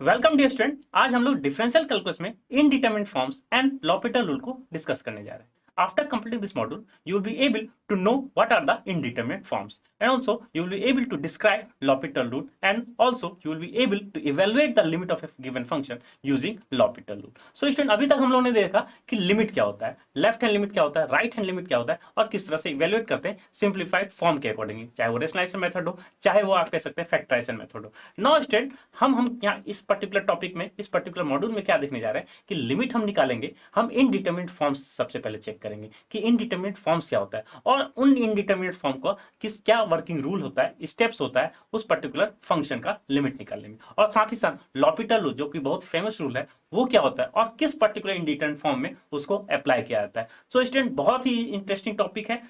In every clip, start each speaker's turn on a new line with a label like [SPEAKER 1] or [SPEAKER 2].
[SPEAKER 1] Welcome dear student. आज हम लोग डिफरेंशियल कैलकुलस में indeterminate forms and l'Hopital rule को डिस्कस करने जा रहे हैं। After completing this module you will be able to know what are the indeterminate forms and also you will be able to describe l'Hopital rule and also you will be able to evaluate the limit of a given function using l'Hopital rule. So student, अभी तक हम लोगों ने देखा कि limit क्या होता है, लेफ्ट हैंड लिमिट क्या होता है, राइट हैंड लिमिट क्या होता है और किस तरह से इवैल्यूएट करते हैं सिंप्लीफाइड फॉर्म के अकॉर्डिंगली, चाहे वो रेशनलाइजेशन मेथड हो, चाहे वो आप कह सकते हैं फैक्टराइजेशन मेथड हो। नाउ स्टूडेंट, हम यहाँ इस पर्टिकुलर टॉपिक में, इस पर्टिकुलर मॉड्यूल में क्या देखने जा रहे हैं कि लिमिट हम निकालेंगे। हम इनडिटरमिनेट फॉर्म्स सबसे पहले चेक करेंगे कि इनडिटरमिनेट फॉर्म्स क्या होता है और उन इनडिटरमिनेट फॉर्म का किस क्या वर्किंग रूल होता है, स्टेप्स होता है उस पर्टिकुलर फंक्शन का लिमिट निकालने में। और साथ ही साथ l'Hopital रूल, जो कि बहुत फेमस रूल है, वो क्या होता है और किस पर्टिकुलर इनडिटरमिनेट फॉर्म में उसको अप्लाई किया जाता है। सो स्टूडेंट, बहुत ही इंटरेस्टिंग टॉपिक है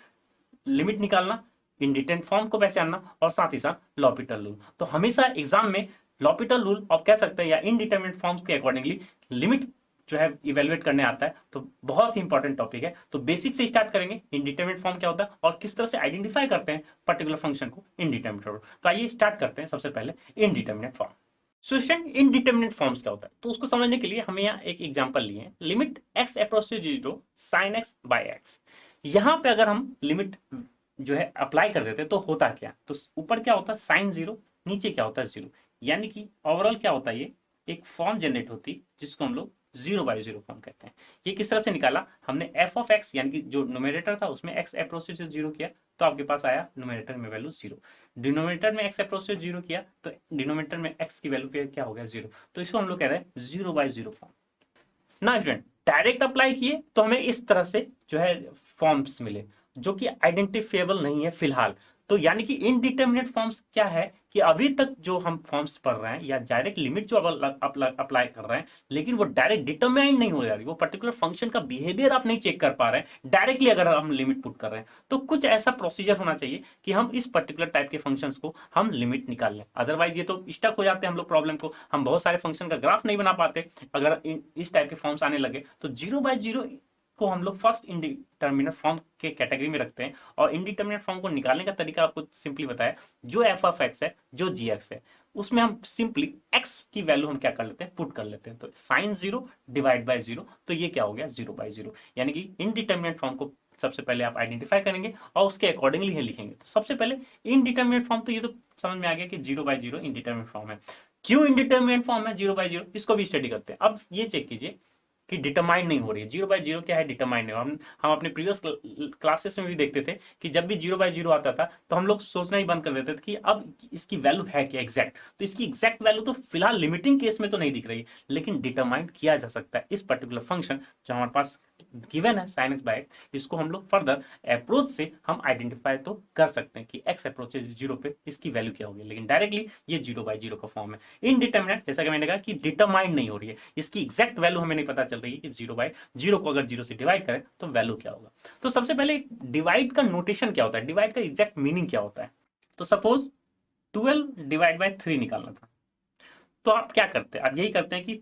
[SPEAKER 1] लिमिट निकालना, इनडिटरमिनेट फॉर्म को पहचानना और साथ ही साथ l'Hopital रूल। तो हमेशा एग्जाम में l'Hopital रूल आप कह सकते हैं या इनडिटरमिनेट फॉर्म्स के अकॉर्डिंगली लिमिट जो है इवेल्युएट करने आता है, तो बहुत ही इंपॉर्टेंट टॉपिक है। तो बेसिक से स्टार्ट करेंगे, इनडिटरमिनेट फॉर्म क्या होता है और किस तरह से आइडेंटिफाई करते हैं पर्टिकुलर फंक्शन को इनडिटरमिनेट फॉर्म। तो आइए स्टार्ट करते हैं सबसे पहले indeterminate form. So student, indeterminate forms क्या होता है तो उसको समझने के लिए हमें यहाँ एक एग्जांपल लिए हैं, limit x approach to 0 sin x by x। यहाँ पे अगर हम लिमिट जो है अप्लाई कर देते हैं तो होता क्या, तो ऊपर क्या होता है साइन 0, नीचे क्या होता है 0, यानी कि ओवरऑल क्या होता है, ये एक फॉर्म जनरेट होती जिसको हम लोग 0/0 फॉर्म कहते हैं। ये किस तरह से निकाला, हमने f ऑफ x यानी कि जो न्यूमरेटर था उसमें x अप्रोच से 0 किया तो आपके पास आया न्यूमरेटर में वैल्यू 0, डिनोमिनेटर में x अप्रोच से 0 किया तो डिनोमिनेटर में x की वैल्यू क्या हो गया 0। तो इसको हम लोग कह रहे हैं 0/0 फॉर्म। ना स्टूडेंट, डायरेक्ट अप्लाई किए तो हमें इस तरह से जो है फॉर्म्स मिले जो कि आइडेंटिफिएबल नहीं है फिलहाल। तो यानी कि इनडिटरमिनेट फॉर्म्स क्या है कि अभी तक जो हम फॉर्म्स पढ़ रहे हैं या डायरेक्ट लिमिट जो अप्लाई कर रहे हैं, लेकिन वो डायरेक्ट डिटरमाइन नहीं हो जा रही, वो पर्टिकुलर फंक्शन का बिहेवियर आप नहीं चेक कर पा रहे हैं डायरेक्टली अगर हम लिमिट पुट कर रहे हैं। तो कुछ ऐसा प्रोसीजर होना चाहिए कि हम इस पर्टिकुलर टाइप के फंक्शंस को हम लिमिट निकाल लें, अदरवाइज ये तो स्टक हो जाते हैं हम लोग प्रॉब्लम को, हम बहुत सारे फंक्शन का ग्राफ नहीं बना पाते अगर इस टाइप के फॉर्म्स आने लगे। तो 0/0 को हम लोग फर्स्ट इनडिटरमिनेट फॉर्म के कैटेगरी में रखते हैं और इनडिटरमिनेट फॉर्म को निकालने का तरीका आपको सिंपली बताया, जो एफ ऑफ एक्स है, जो जी एक्स है, उसमें हम सिंपली एक्स की वैल्यू हम क्या कर लेते हैं, पुट कर लेते हैं। तो साइन 0 डिवाइड बाय 0, तो ये क्या हो गया 0/0, यानी कि इनडिटरमिनेट फॉर्म को सबसे पहले आप आइडेंटिफाई करेंगे और उसके अकॉर्डिंगली ही लिखेंगे। तो सबसे पहले इनडिटरमिनेट फॉर्म, तो ये तो समझ में आ गया कि 0/0 इनडिटरमिनेट फॉर्म है। क्यों इनडिटरमिनेट फॉर्म है 0/0, इसको भी स्टडी करते हैं। अब ये चेक कीजिए कि डिटरमाइन नहीं हो रही है, 0/0 क्या है, डिटरमाइन नहीं हो। हम अपने प्रीवियस क्लासेस में भी देखते थे कि जब भी 0/0 आता था तो हम लोग सोचना ही बंद कर देते थे कि अब इसकी वैल्यू है क्या एग्जैक्ट। तो इसकी एग्जैक्ट वैल्यू तो फिलहाल लिमिटिंग केस में तो नहीं दिख रही, लेकिन डिटरमाइन किया जा सकता है इस पर्टिकुलर फंक्शन जो हमारे पास गिवन है sin x by x। इसको हम लोग फर्दर अप्रोच से हम आइडेंटिफाई तो कर सकते हैं कि x अप्रोच 0 पे इसकी वैल्यू क्या होगी, लेकिन डायरेक्टली ये 0/0 का फॉर्म है। इनडिटरमिनेट, जैसा कि मैंने कहा कि डिटरमाइन नहीं हो रही है, इसकी एग्जैक्ट वैल्यू हमें नहीं पता चल रही है कि 0/0 को अगर 0 से डिवाइड करें तो वैल्यू क्या होगा। तो सबसे पहले डिवाइड का नोटेशन क्या होता है, डिवाइड का एग्जैक्ट मीनिंग क्या होता है। तो सपोज 12 डिवाइड बाय 3 निकालना था, तो आप क्या करते हैं, आप यही करते हैं कि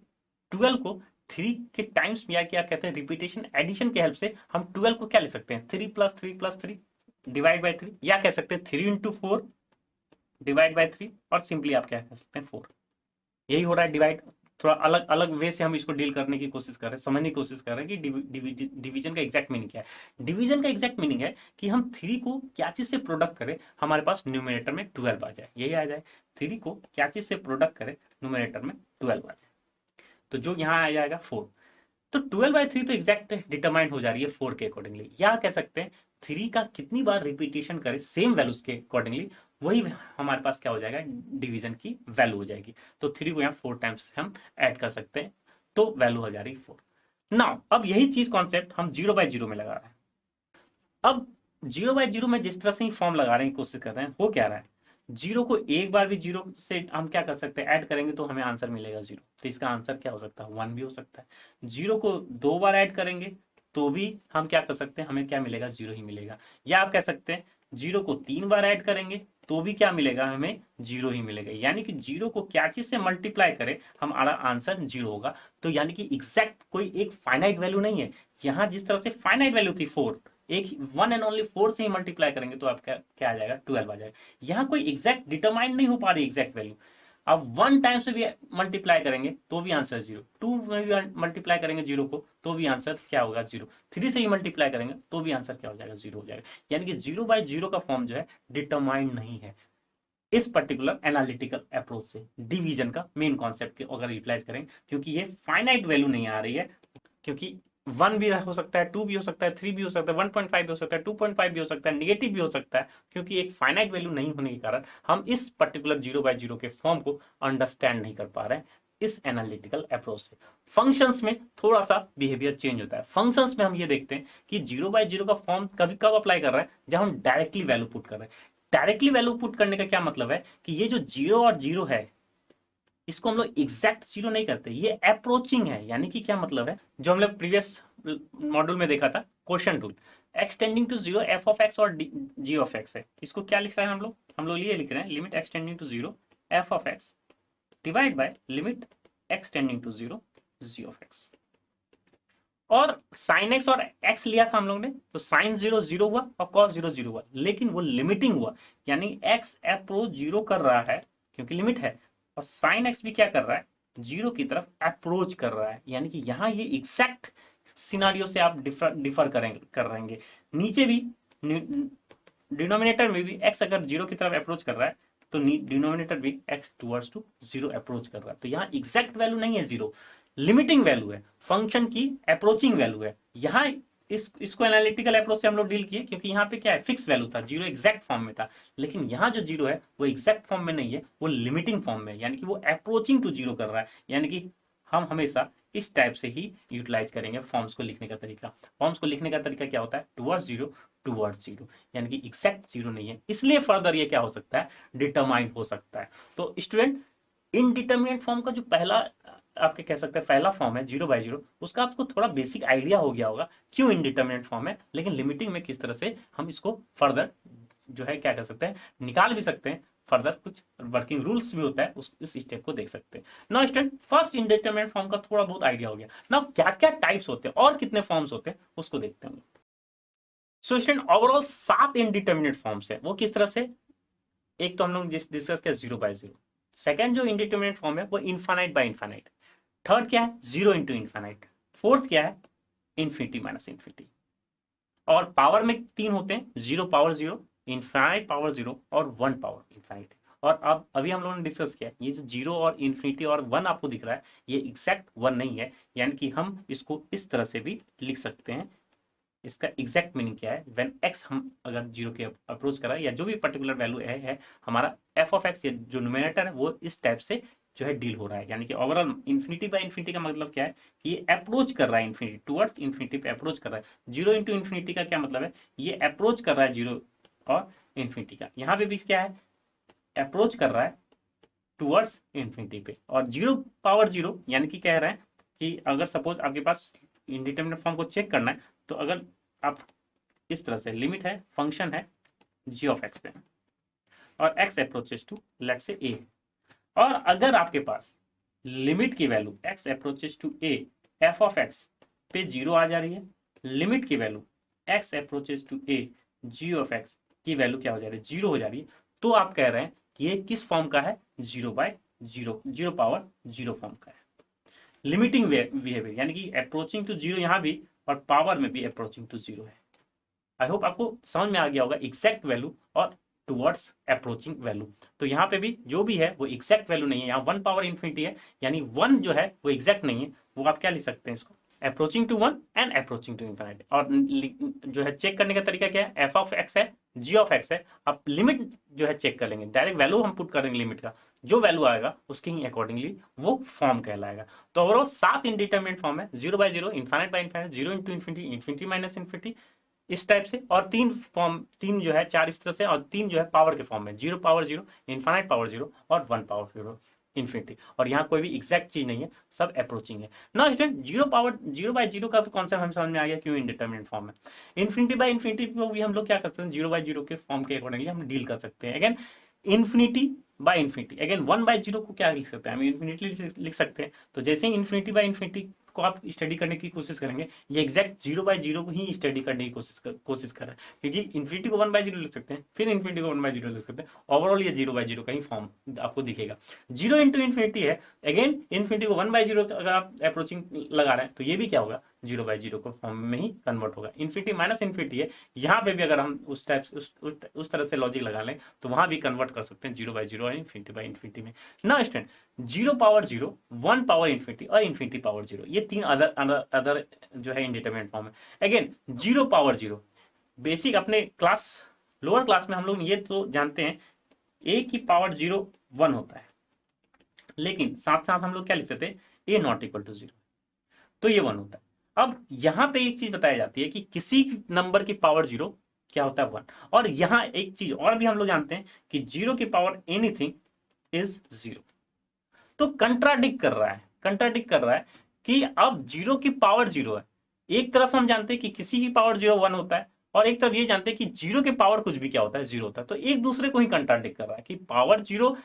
[SPEAKER 1] 12 को 3 के टाइम्स या क्या कहते हैं रिपीटेशन एडिशन के हेल्प से हम 12 को क्या ले सकते हैं, 3 + 3 + 3 डिवाइड बाय 3, या कह सकते हैं 3 × 4 डिवाइड बाय 3, और सिंपली आप क्या कह सकते हैं 4। यही हो रहा है डिवाइड। थोड़ा अलग अलग वे से हम इसको डील करने की कोशिश कर रहे हैं, समझने की कोशिश कर रहे हैं कि डिवीजन का एग्जैक्ट मीनिंग क्या है। डिवीजन का एग्जैक्ट मीनिंग है कि हम 3 को क्या चीज से प्रोडक्ट करें हमारे पास न्यूमरेटर में 12 आ जाए, यही आ जाए। 3 को क्या चीज से प्रोडक्ट करें न्यूमरेटर में 12 आ जाए, तो जो यहाँ आ जाएगा 4। तो 12/3 तो एग्जैक्ट डिटरमाइन हो जा रही है 4 के अकॉर्डिंगली, या कह सकते हैं 3 का कितनी बार रिपीटेशन करें सेम वैल्यूज के अकॉर्डिंगली, वही हमारे पास क्या हो जाएगा, डिवीजन की वैल्यू हो जाएगी। तो 3 को यहाँ 4 टाइम्स हम ऐड कर सकते हैं, तो वैल्यू हो जा रही 4। नाउ अब यही चीज कॉन्सेप्ट हम 0/0 में लगा रहे हैं। अब 0/0 में जिस तरह से ही फॉर्म लगाने की कोशिश कर रहे हैं, हो क्या रहा है, 0 को एक बार भी 0 से हम क्या कर सकते हैं, ऐड करेंगे तो हमें आंसर मिलेगा 0। तो इसका आंसर क्या हो सकता है, 1 भी हो सकता है। 0 को 2 बार ऐड करेंगे तो भी हम क्या कर सकते हैं, हमें क्या मिलेगा, 0 ही मिलेगा। या आप कह सकते हैं 0 को 3 बार ऐड करेंगे तो भी क्या मिलेगा, हमें 0 ही मिलेगा। यानी कि 0 को क्या चीज से मल्टीप्लाई करें हमारा आंसर 0 होगा। तो यानी कि एग्जैक्ट कोई एक फाइनाइट वैल्यू नहीं है। यहाँ जिस तरह से फाइनाइट वैल्यू थी 4, एक 1 एंड ओनली 4 से ही मल्टीप्लाई करेंगे तो आप क्या क्या आ जाएगा, 12 आ जाएगा। यहाँ कोई एग्जैक्ट डिटरमाइन नहीं हो पा रही एग्जैक्ट वैल्यू। आप 1 टाइम से भी मल्टीप्लाई करेंगे तो भी आंसर 0, 2 में भी मल्टीप्लाई करेंगे 0 को तो भी आंसर क्या होगा 0, 3 से ही मल्टीप्लाई करेंगे तो भी आंसर क्या हो जाएगा 0 हो जाएगा। यानी कि 0/0 का फॉर्म जो है डिटरमाइंड नहीं है इस पर्टिकुलर एनालिटिकल अप्रोच से, डिवीजन का मेन कॉन्सेप्ट अगर यूटिलाइज करें, क्योंकि ये फाइनाइट वैल्यू नहीं आ रही है, क्योंकि 1 भी हो सकता है, 2 भी हो सकता है, 3 भी हो सकता है, 1.5 भी हो सकता है, 2.5 भी हो सकता है, नेगेटिव भी हो सकता है, क्योंकि एक फाइनाइट वैल्यू नहीं होने के कारण हम इस पर्टिकुलर 0/0 के फॉर्म को अंडरस्टैंड नहीं कर पा रहे हैं इस एनालिटिकल अप्रोच से। फंक्शंस में थोड़ा सा बिहेवियर चेंज होता है। फंक्शंस में हम ये देखते हैं कि 0/0 का फॉर्म कभी कब अप्लाई कर रहे हैं, जब हम डायरेक्टली वैल्यू पुट कर रहे हैं। डायरेक्टली वैल्यू पुट करने का क्या मतलब है कि ये जो 0 और 0 है इसको हम लोग एग्जैक्ट 0 नहीं करते, ये अप्रोचिंग है। यानी कि क्या मतलब है, जो हम लोग प्रीवियस मॉड्यूल में देखा था question tool, x tending to 0 f of x और जी ऑफ एक्स है। इसको क्या लिख रहे हैं हम लोग ये लिख रहे हैं limit x tending to 0 f of x divide by limit x tending to 0 g of x. और साइन एक्स और एक्स लिया था हम लोग ने, तो साइन 0 0 हुआ और कॉस 0 0 हुआ, लेकिन वो लिमिटिंग हुआ, यानी एक्स अप्रोच 0 कर रहा है क्योंकि लिमिट है, और साइन एक्स भी क्या कर रहा है 0 की तरफ अप्रोच कर रहा है। यानी कि यहाँ ये एग्जैक्ट सिनारियो से आप डिफर कर रहेंगे। नीचे भी डिनोमिनेटर में भी एक्स अगर 0 की तरफ अप्रोच कर रहा है तो डिनोमिनेटर भी एक्स टुवर्ड्स टू 0 अप्रोच कर रहा है। तो यहाँ एग्जैक्ट वैल्यू नहीं है 0, लिमिटिंग वैल्यू है, फंक्शन की अप्रोचिंग वैल्यू है। यहाँ इसको एनालिटिकल अप्रोच से हम लोग डील किए, क्योंकि यहाँ पे क्या है फिक्स वैल्यू था, 0 एग्जैक्ट फॉर्म में था, लेकिन यहाँ जो 0 है वो एग्जैक्ट फॉर्म में नहीं है, वो लिमिटिंग फॉर्म में है, यानी कि वो अप्रोचिंग टू 0 कर रहा है। यानी कि हम हमेशा इस टाइप से ही यूटिलाइज करेंगे फॉर्म्स को लिखने का तरीका। फॉर्म्स को लिखने का तरीका क्या होता है, टुवर्ड्स 0 टुवर्ड्स 0, यानी कि एग्जैक्ट 0 नहीं है, इसलिए फर्दर ये क्या हो सकता है डिटरमाइन हो सकता है। तो स्टूडेंट इनडिटर्मिनेट फॉर्म का जो पहला आपके कह सकते हैं पहला फॉर्म है 0/0, उसका आपको थोड़ा बेसिक आइडिया हो गया होगा क्यों इनडिटर्मिनेट फॉर्म है, लेकिन लिमिटिंग में किस तरह से हम इसको फर्दर जो है क्या कर सकते हैं निकाल भी सकते हैं, फर्दर कुछ वर्किंग रूल्स भी होता है, उस स्टेप को देख सकते हैं। Now student first indeterminate form का थोड़ा बहुत आइडिया हो गया। नाउ क्या क्या टाइप्स होते हैं और कितने फॉर्म्स होते हैं उसको देखते हैं। So student overall 7 indeterminate forms है। वो किस तरह से, एक तो हम लोग डिस्कस किया 0/0, सेकंड जो इनडिटर्मिनेट फॉर्म है वो इनफाइनाइट बाय इनफाइनाइट, थर्ड क्या है 0 इंटू इनफाइनाइट, फोर्थ क्या है इन्फिनिटी माइनस इन्फिनिटी, और पावर में 3 होते हैं 0/0, इनफाइनाइट पावर 0 और 1 पावर इनफाइनाइट। और अब अभी हम लोगों ने डिस्कस किया ये जो 0 और इन्फिनिटी और 1 आपको दिख रहा है ये एग्जैक्ट 1 नहीं है, यानी कि हम इसको इस तरह से भी लिख सकते हैं। इसका एग्जैक्ट मीनिंग क्या है, व्हेन x हम अगर 0 के अप्रोच करा या जो भी पर्टिकुलर वैल्यू है हमारा f ऑफ x, जो न्यूमरेटर है वो इस टाइप से जो है डील हो रहा है। यानी कि ओवरऑल इन्फिनिटी बाय इन्फिनिटी का मतलब क्या है कि ये अप्रोच कर रहा है इन्फिनिटी टुवर्ड्स इन्फिनिटी पे अप्रोच कर रहा है। 0 इंटू इन्फिनिटी का क्या मतलब है, ये अप्रोच कर रहा है 0 और इन्फिनिटी का, यहाँ पे भी क्या है अप्रोच कर रहा है टुवर्ड्स इन्फिनिटी पे। और 0/0 यानी कि कह रहे हैं कि अगर सपोज आपके पास इंडिटरमिनेट फॉर्म को चेक करना है, तो अगर आप इस तरह से लिमिट है फंक्शन है जी ऑफ एक्स पे और x approaches to let's say ए, और अगर आपके पास लिमिट की value x approaches to a f of x पे 0 आ जा रही है, लिमिट की value x approaches to a g of x की वैल्यू क्या हो जा रही है 0 हो जा रही है, तो आप कह रहे हैं कि ये किस फॉर्म का है 0/0, 0/0 फॉर्म का है। लिमिटिंग बिहेवियर यानी कि अप्रोचिंग टू 0 यहाँ भी और पावर में भी अप्रोचिंग टू 0 है। आई होप आपको समझ में आ गया होगा एग्जैक्ट वैल्यू और टुवर्ड्स अप्रोचिंग वैल्यू। तो यहाँ पे भी जो भी है वो एग्जैक्ट वैल्यू नहीं है, यहाँ 1 पावर इन्फिनिटी है, यानी 1 जो है वो एग्जैक्ट नहीं है, वो आप क्या लिख सकते हैं इसको approaching to 1 and approaching to infinity. और जो है चेक करने का तरीका क्या है, एफ ऑफ एक्स है जी ऑफ एक्स है, आप लिमिट जो है चेक कर लेंगे, डायरेक्ट वैल्यू हम पुट करेंगे लिमिट का, जो वैल्यू आएगा उसके ही अकॉर्डिंगली वो फॉर्म कहलाएगा। तो ओवरऑल 7 इनडिटरमिनेट फॉर्म है 0/0, infinite by infinite, 0 into infinity, infinity minus infinity, इस टाइप से, और 3 फॉर्म 3 जो है 4 इस तरह से, और 3 जो है पावर के फॉर्म में 0/0, इनफाइनाइट पावर 0 और 1/0 इन्फिनिटी। और यहाँ कोई भी एग्जैक्ट चीज नहीं है, सब अप्रोचिंग है ना स्टूडेंट। 0/0 का तो कॉन्सेप्ट हम समझ में आ गया क्यों इनडिटरमिनेट फॉर्म है। इन्फिनिटी बाय इन्फिनिटी को भी हम लोग क्या कर सकते हैं 0/0 के फॉर्म के अकॉर्डिंगली हम डील कर सकते हैं। Again infinity by infinity, again 1/0 को क्या लिख सकते हैं हम इन्फिनिटी लिख सकते हैं। तो जैसे ही इन्फिनिटी बाय इन्फिनिटी को आप स्टडी करने की कोशिश करेंगे, ये एग्जैक्ट 0/0 को ही स्टडी करने की कोशिश कर रहा है, क्योंकि इन्फिनिटी को 1/0 लिख सकते हैं, फिर इन्फिनिटी को 1/0 लिख सकते हैं, ओवरऑल ये 0/0 का ही फॉर्म आपको दिखेगा। 0 इंटू इन्फिनिटी है, अगेन इन्फिनिटी को 1/0 अगर आप अप्रोचिंग लगा रहे हैं तो ये भी क्या होगा, 0/0 को फॉर्म में ही कन्वर्ट होगा। इन्फिनिटी माइनस इन्फिनिटी है, यहाँ पे भी अगर हम उस टाइप उस तरह से लॉजिक लगा लें तो वहां भी कन्वर्ट कर सकते हैं 0/0 और इन्फिनिटी में। ना स्टूडेंट 0/0, 1/इन्फिनिटी और इन्फिनिटी/0, ये तीन अदर जो है इनडिटरमिनेट फॉर्म है। अगेन 0/0 बेसिक अपने क्लास लोअर क्लास में हम लोग ये तो जानते हैं a⁻0 1 होता है, लेकिन साथ साथ हम लोग क्या लिखते थे, a≠0, तो ये 1 होता है। अब यहां पे एक चीज बताई जाती है कि किसी नंबर की पावर 0 क्या होता है, 1। और यहां एक चीज और भी हम लोग जानते हैं कि 0 की पावर एनीथिंग इज 0। तो कंट्राडिक्ट कर रहा है कि अब 0 की पावर 0 है। एक तरफ हम जानते हैं कि किसी की पावर 0 1 होता है, और एक तरफ ये जानते हैं कि 0 की पावर कुछ भी क्या होता है, 0 होता है। तो एक दूसरे को ही कंट्राडिक्ट कर रहा है कि पावर 0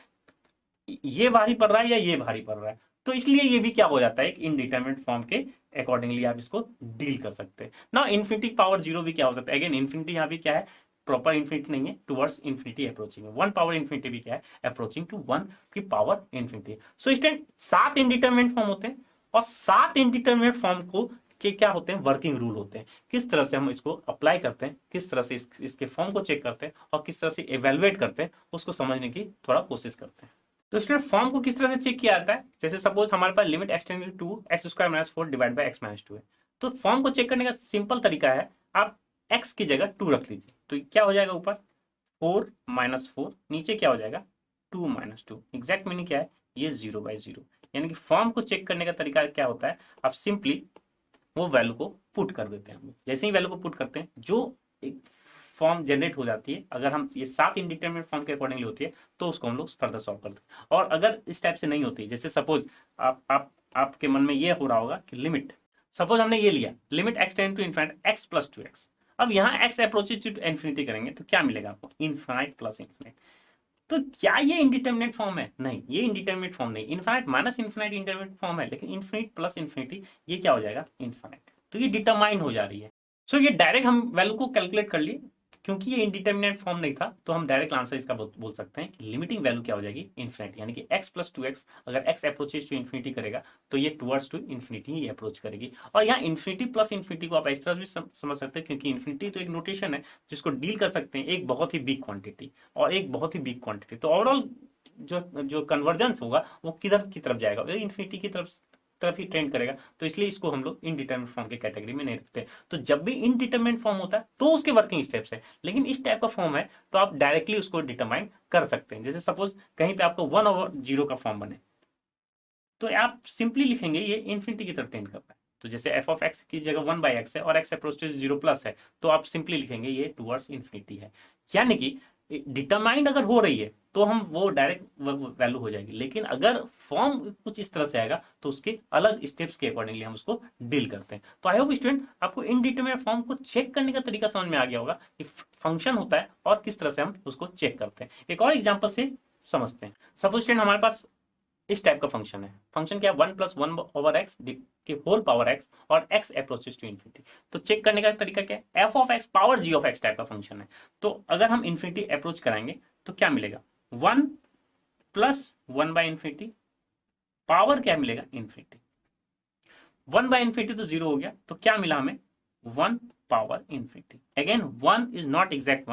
[SPEAKER 1] ये भारी पड़ रहा है या ये भारी पड़ रहा है। तो इसलिए ये भी क्या हो जाता है, एक इनडिटरमिनेट फॉर्म के अकॉर्डिंगली आप इसको डील कर सकते हैं ना। इन्फिनिटी/0 भी क्या हो सकता है, अगेन इन्फिनिटी यहाँ भी क्या है, प्रॉपर इन्फिनिटी नहीं है, टुवर्ड्स इन्फिनिटी अप्रोचिंग है। 1/इन्फिनिटी भी क्या है, अप्रोचिंग टू 1 की power infinity. So student 7 indeterminate form होते हैं, और 7 इनडिटरमिनेट फॉर्म को के क्या होते हैं, वर्किंग रूल होते हैं। किस तरह से हम इसको अप्लाई करते हैं, किस तरह से इसके फॉर्म को चेक करते हैं और किस तरह से इवेलुएट करते हैं, उसको समझने की थोड़ा कोशिश करते हैं। तो स्टूडेंट फॉर्म को किस तरह से चेक किया जाता है, जैसे सपोज हमारे पास limit extended to x² - 4 divide by x - 2 है। तो फॉर्म को चेक करने का सिंपल तरीका है, आप x की जगह 2 रख लीजिए, तो क्या हो जाएगा, ऊपर 4 - 4, नीचे क्या हो जाएगा 2 - 2। एग्जैक्ट मीनिंग क्या है, ये 0/0। यानी कि फॉर्म को चेक करने का तरीका क्या होता है, आप सिंपली वो वैल्यू को पुट कर देते हैं। जैसे ही वैल्यू को पुट करते हैं, जो एक फॉर्म जनरेट हो जाती है, अगर हम ये 7 इंडिटरमिनेट फॉर्म के अकॉर्डिंगली होती है, तो उसको हम लोग फर्दर सॉल्व करते हैं। और अगर इस टाइप से नहीं होती, जैसे सपोज आपके मन में ये हो रहा होगा कि लिमिट, सपोज हमने ये लिया limit x tend to infinite x + 2x। अब यहाँ x अप्रोचेज टू इन्फिनिटी करेंगे तो क्या मिलेगा आपको, इनफिनिट प्लस इनफिनिट। तो क्या ये इंडिटरमिनेट फॉर्म है, नहीं, ये इंडिटरमिनेट फॉर्म नहीं। Infinite minus infinite indeterminate form है, लेकिन इनफिनिट प्लस इनफिनिटी ये क्या हो जाएगा, इनफिनिट। तो ये डिटरमाइन हो जा रही है। सो ये डायरेक्ट हम वैल्यू को कैलकुलेट कर लिए, क्योंकि ये इंडिटरमिनेट फॉर्म नहीं था, तो हम डायरेक्ट आंसर इसका बोल सकते हैं कि लिमिटिंग वैल्यू क्या हो जाएगी, इनफिनिटी। यानी कि x + 2x, अगर x अप्रोचेज टू इन्फिनिटी करेगा तो ये टुवर्ड्स टू इन्फिनिटी ही अप्रोच करेगी। और यहाँ इन्फिनिटी प्लस इन्फिनिटी को आप इस तरह भी समझ सकते हैं, क्योंकि इन्फिनिटी तो एक नोटेशन है जिसको डील कर सकते हैं एक बहुत ही बिग क्वांटिटी और एक बहुत ही बिग क्वांटिटी। तो ओवरऑल जो कन्वर्जेंस होगा वो किधर की तरफ जाएगा, इन्फिनिटी की तरफ ही ट्रेंड करेगा। तो इसलिए इसको हम लोग इनडिटरमिनेट फॉर्म के कैटेगरी में नहीं रखते। तो जब भी इनडिटरमिनेट फॉर्म होता है तो उसके वर्किंग स्टेप्स है, लेकिन इस टाइप का फॉर्म है तो आप डायरेक्टली उसको डिटरमाइन कर सकते हैं। जैसे सपोज कहीं पे आपको 1/0 का फॉर्म बने, तो आप सिंपली लिखेंगे ये इन्फिनिटी की तरफ टेंड कर रहा है। तो जैसे f(x) की जगह 1/x है और x अप्रोच टू 0+ है, तो आप सिंपली लिखेंगे ये टुवर्ड्स इन्फिनिटी है। यानी कि डिटरमाइंड अगर हो रही है तो हम वो डायरेक्ट वैल्यू हो जाएगी, लेकिन अगर फॉर्म कुछ इस तरह से आएगा तो उसके अलग स्टेप्स के अकॉर्डिंगली हम उसको डील करते हैं। तो आई होप स्टूडेंट आपको इनडिटरमिनेट फॉर्म को चेक करने का तरीका समझ में आ गया होगा कि फंक्शन होता है और किस तरह से हम उसको चेक करते हैं। एक और एग्जांपल से समझते हैं। सपोज स्टूडेंट हमारे पास इस टाइप का फंक्शन है, फंक्शन क्या है 1 + 1/x के होल पावर x और x अप्रोचेस टू इन्फिनिटी। तो चेक करने का तरीका क्या है, f(x) पावर g(x) टाइप का फंक्शन है। तो अगर हम इन्फिनिटी अप्रोच कराएंगे तो क्या मिलेगा, 1 + 1/इन्फिनिटी पावर क्या मिलेगा, इन्फिनिटी। 1/इन्फिनिटी तो 0 हो गया, तो क्या मिला हमें, 1 power infinity. Again 1 is not exact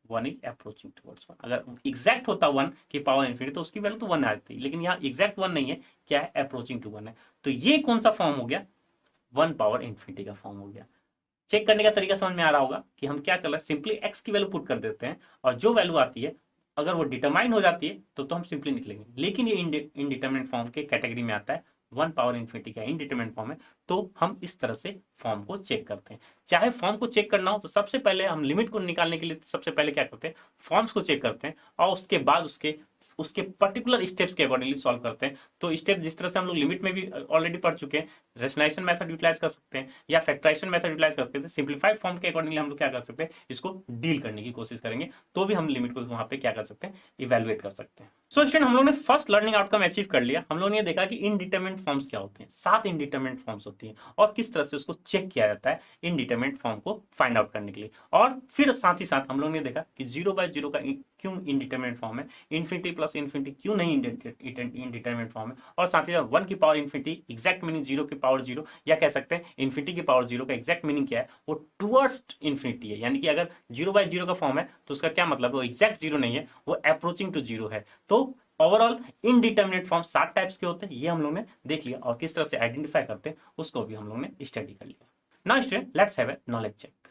[SPEAKER 1] 1 is approaching towards 1। अगर एग्जैक्ट होता 1 की पावर इन्फिनिटी तो उसकी वैल्यू तो 1 आती, लेकिन यहाँ एग्जैक्ट 1 नहीं है, क्या है, अप्रोचिंग टू 1 है। तो ये कौन सा फॉर्म हो गया, 1 पावर इन्फिनिटी का फॉर्म हो गया। चेक करने का तरीका समझ में आ रहा होगा कि हम क्या कर रहे हैं, सिंपली x की वैल्यू पुट कर देते हैं और जो वैल्यू आती है अगर वो डिटरमाइन हो जाती है तो हम सिंपली निकलेंगे। लेकिन ये इनडिटरमिनेट फॉर्म के कैटेगरी में आता है, 1 पावर इन्फिनिटी का इनडिटरमिनेट फॉर्म है, तो हम इस तरह से फॉर्म को चेक करते हैं। चाहे फॉर्म को चेक करना हो तो सबसे पहले हम लिमिट को निकालने के लिए सबसे पहले क्या करते हैं, फॉर्म्स को चेक करते हैं और उसके बाद उसके पर्टिकुलर स्टेप्स के अकॉर्डिंगली सॉल्व करते हैं। तो स्टेप जिस तरह से हम लोग लिमिट में भी ऑलरेडी पढ़ चुके हैं, रेशनलाइजेशन मेथड यूटिलाइज कर सकते हैं या फैक्टराइजेशन मेथड यूटिलाइज कर सकते हैं। सिंप्लीफाइड फॉर्म के अकॉर्डिंगली हम लोग क्या कर सकते हैं, इसको डील करने की कोशिश करेंगे, तो भी हम लिमिट को वहां पे क्या कर सकते हैं, इवेलुएट कर सकते हैं। सो स्टूडेंट, हम लोग ने फर्स्ट लर्निंग आउटकम अचीव कर लिया। हम लोगों ने देखा कि इनडिटरमिनेट फॉर्म्स क्या होते हैं, 7 इनडिटरमिनेट फॉर्म्स होती हैं और किस तरह से उसको चेक किया जाता है इनडिटरमिनेट फॉर्म को फाइंड आउट करने के लिए। और फिर साथ ही साथ हम लोग ने देखा कि 0/0 का क्यों इनडिटरमिनेट फॉर्म है, इन्फिनिटी प्लस इन्फिनिटी क्यों नहीं इनडिटरमिनेट फॉर्म है, और साथ ही साथ 1 की पावर इन्फिनिटी एग्जैक्ट मीनिंग 0 की पावर 0, या कह सकते हैं इन्फिनिटी की पावर 0 का एग्जैक्ट मीनिंग क्या है, वो टुवर्ड्स इन्फिनिटी है। यानी कि अगर 0/0 का फॉर्म है तो उसका क्या मतलब है, वो एग्जैक्ट 0 नहीं है, वो अप्रोचिंग टू 0 है। तो ओवरऑल इनडिटरमिनेट फॉर्म 7 टाइप्स के होते हैं, ये हम लोग ने देख लिया, और किस तरह से आइडेंटिफाई करते हैं उसको भी हम लोग ने स्टडी कर लिया। Now student, let's have a knowledge check.